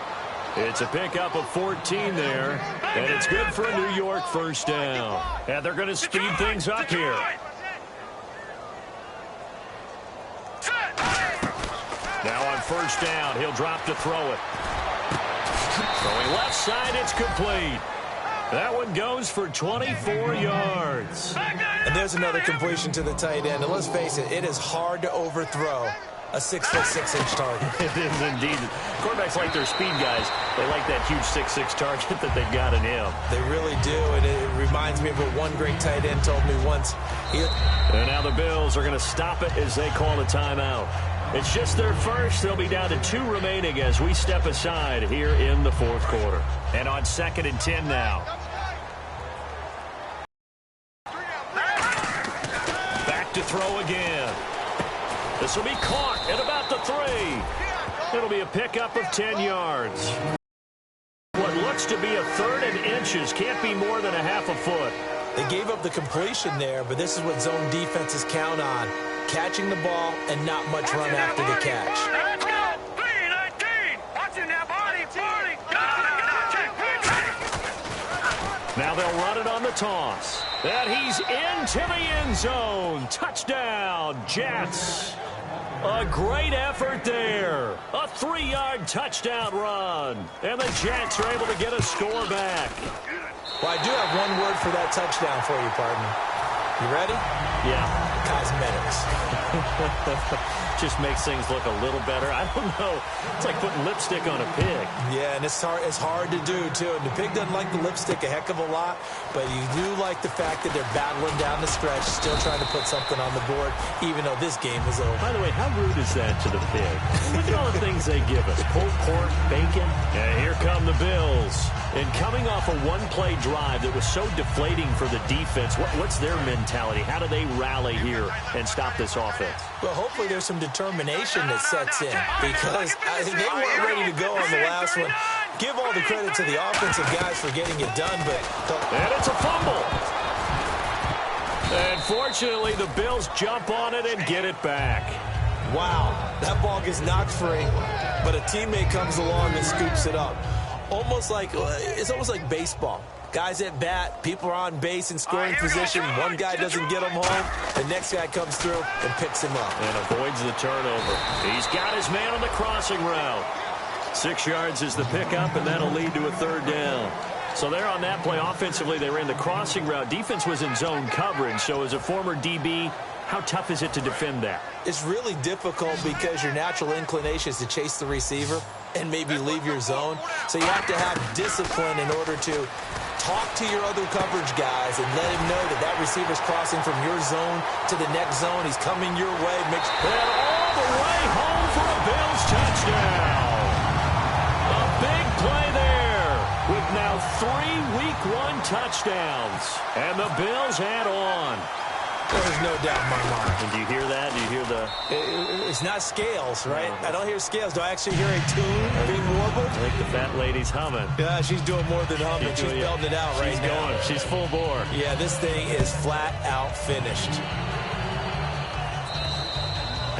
It's a pickup of 14 there, and it's good for a New York first down. And they're going to speed things up here. Now on first down, he'll drop to throw it. Throwing left side, it's complete. That one goes for 24 yards. And there's another completion to the tight end. And let's face it, it is hard to overthrow a 6'6" target. It is indeed. Quarterbacks like their speed guys. They like that huge 6'6" target that they've got in him. They really do, and it reminds me of what one great tight end told me once. And now the Bills are going to stop it as they call a timeout. It's just their first. They'll be down to 2 remaining as we step aside here in the fourth quarter. And on 2nd and 10 now. Back to throw again. This will be caught at about the 3. It'll be a pickup of 10 yards. What looks to be a 3rd and inches. Can't be more than a half a foot. They gave up the completion there, but this is what zone defenses count on. catching the ball and not much run after the catch. Let's go. 3-19. Watch it now, Barney. Now they'll run it on the toss. And he's into the end zone. Touchdown, Jets. A great effort there. A 3-yard touchdown run. And the Jets are able to get a score back. Well, I do have one word for that touchdown for you, partner. You ready? Yeah. Cosmetics. Just makes things look a little better. I don't know. It's like putting lipstick on a pig. Yeah, and it's hard to do, too. And the pig doesn't like the lipstick a heck of a lot, but you do like the fact that they're battling down the stretch, still trying to put something on the board, even though this game is over. By the way, how rude is that to the pig? Look at all the things they give us. Pulled pork, bacon. And here come the Bills. And coming off a one-play drive that was so deflating for the defense, what's their mentality? How do they rally here and stop this offense? Well, hopefully there's some determination that sets in, because they weren't ready to go on the last one. Give all the credit to the offensive guys for getting it done, but... And it's a fumble. And fortunately, the Bills jump on it and get it back. Wow, that ball gets knocked free, but a teammate comes along and scoops it up. It's almost like baseball. Guys at bat, people are on base in scoring position. One guy doesn't get him home. The next guy comes through and picks him up. And avoids the turnover. He's got his man on the crossing route. 6 yards is the pickup, and that'll lead to a third down. So there on that play, offensively, they ran the crossing route. Defense was in zone coverage. So as a former DB, how tough is it to defend that? It's really difficult because your natural inclination is to chase the receiver and maybe leave your zone. So you have to have discipline in order to talk to your other coverage guys and let him know that receiver's crossing from your zone to the next zone. He's coming your way. And all the way home for a Bills touchdown. A big play there with now 3 Week 1 touchdowns. And the Bills add on. There's no doubt in my mind. And do you hear that? Do you hear the... It's not scales, right? I don't hear scales. Do I actually hear a tune being warbled? I think the fat lady's humming. Yeah, she's doing more than humming. She's belting it out right now. She's full bore. Yeah, this thing is flat out finished.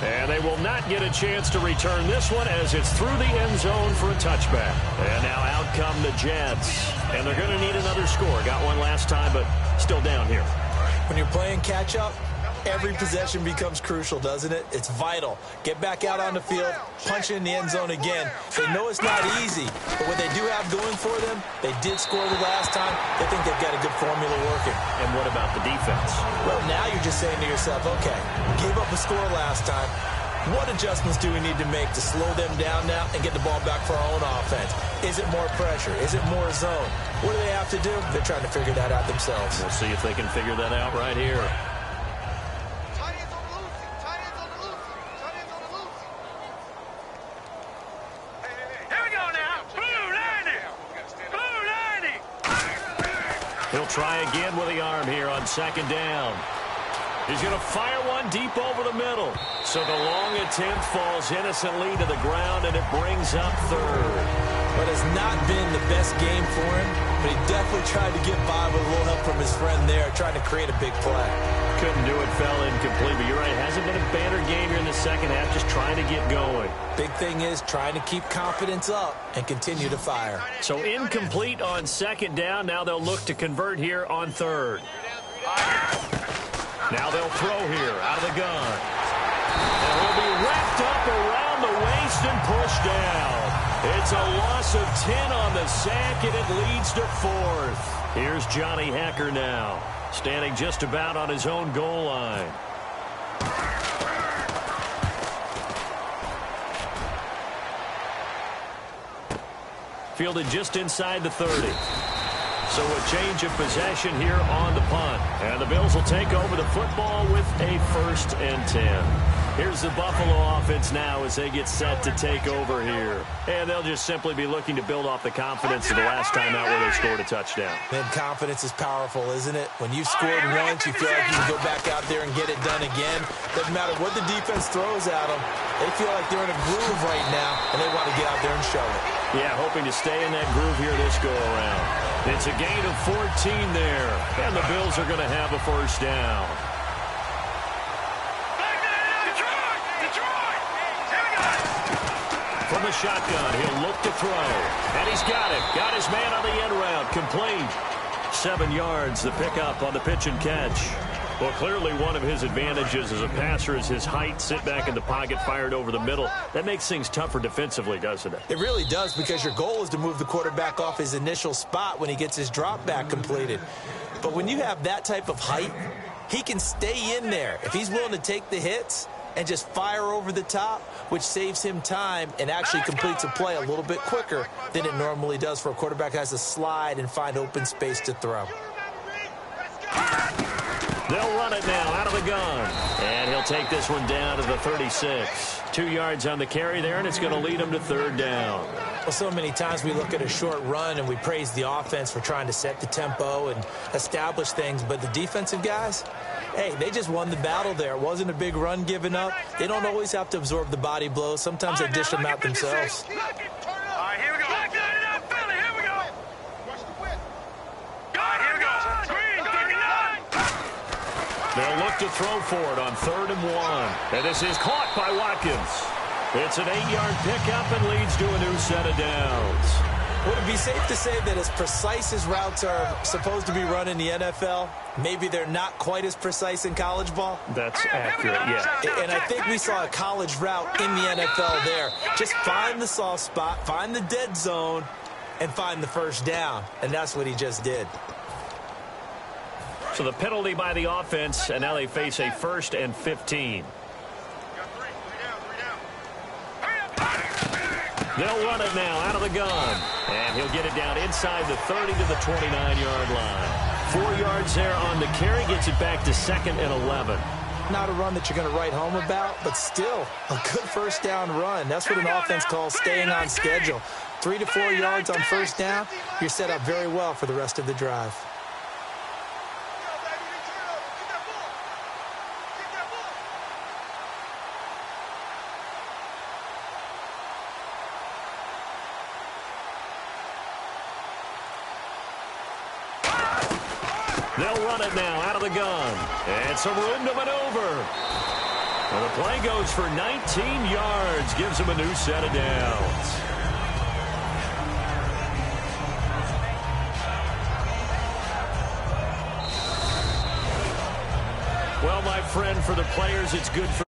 And they will not get a chance to return this one as it's through the end zone for a touchback. And now out come the Jets. And they're going to need another score. Got one last time, but still down here. When you're playing catch-up, every possession becomes crucial, doesn't it? It's vital. Get back out on the field, punch it in the end zone again. They know it's not easy, but what they do have going for them, they did score the last time. They think they've got a good formula working. And what about the defense? Well, now you're just saying to yourself, okay, gave up a score last time. What adjustments do we need to make to slow them down now and get the ball back for our own offense? Is it more pressure? Is it more zone? What do they have to do? They're trying to figure that out themselves. We'll see if they can figure that out right here. Here we go now. Blue 90. Blue 90. He'll try again with the arm here on second down. He's going to fire one deep over the middle. So the long attempt falls innocently to the ground, and it brings up third. But it's not been the best game for him, but he definitely tried to get by with a little help from his friend there, trying to create a big play. Couldn't do it, fell incomplete, but you're right. It hasn't been a banner game here in the second half, just trying to get going. Big thing is trying to keep confidence up and continue to fire. So incomplete on second down. Now they'll look to convert here on third. Now they'll throw here out of the gun. And he'll be wrapped up around the waist and pushed down. It's a loss of 10 on the sack, and it leads to fourth. Here's Johnny Hacker now, standing just about on his own goal line. Fielded just inside the 30. So a change of possession here on the punt. And the Bills will take over the football with a 1st and 10. Here's the Buffalo offense now as they get set to take over here. And they'll just simply be looking to build off the confidence of the last time out where they scored a touchdown. Man, confidence is powerful, isn't it? When you've scored once, you feel like you can go back out there and get it done again. Doesn't matter what the defense throws at them. They feel like they're in a groove right now, and they want to get out there and show it. Yeah, hoping to stay in that groove here this go-around. It's a gain of 14 there, and the Bills are going to have a 1st down. Back to the the shotgun. He'll look to throw. And he's got it. Got his man on the end route. Complete. 7 yards, the pickup on the pitch and catch. Well, clearly one of his advantages as a passer is his height. Sit back in the pocket, fired over the middle. That makes things tougher defensively, doesn't it? It really does, because your goal is to move the quarterback off his initial spot when he gets his drop back completed. But when you have that type of height, he can stay in there if he's willing to take the hits and just fire over the top, which saves him time and actually completes a play a little bit quicker than it normally does for a quarterback who has to slide and find open space to throw. They'll run it now out of the gun. And he'll take this one down to the 36. 2 yards on the carry there, and it's going to lead him to 3rd down. Well, so many times we look at a short run and we praise the offense for trying to set the tempo and establish things. But the defensive guys, hey, they just won the battle there. It wasn't a big run given up. They don't always have to absorb the body blows. Sometimes they dish them out themselves. All right, here we go. Here we go. They'll look to throw for it on 3rd and 1. And this is caught by Watkins. It's an 8-yard pickup and leads to a new set of downs. Would it be safe to say that as precise as routes are supposed to be run in the NFL, maybe they're not quite as precise in college ball? That's accurate, yeah. And I think we saw a college route in the NFL there. Just find the soft spot, find the dead zone, and find the 1st down. And that's what he just did. So the penalty by the offense, and now they face a 1st and 15. They'll run it now out of the gun. And he'll get it down inside the 30 to the 29-yard line. 4 yards there on the carry, gets it back to 2nd and 11. Not a run that you're going to write home about, but still a good 1st down run. That's what an offense calls staying on schedule. 3 to 4 yards on 1st down, you're set up very well for the rest of the drive. They'll run it now out of the gun. And some room to maneuver. And the play goes for 19 yards. Gives him a new set of downs. Well, my friend, for the players, it's good for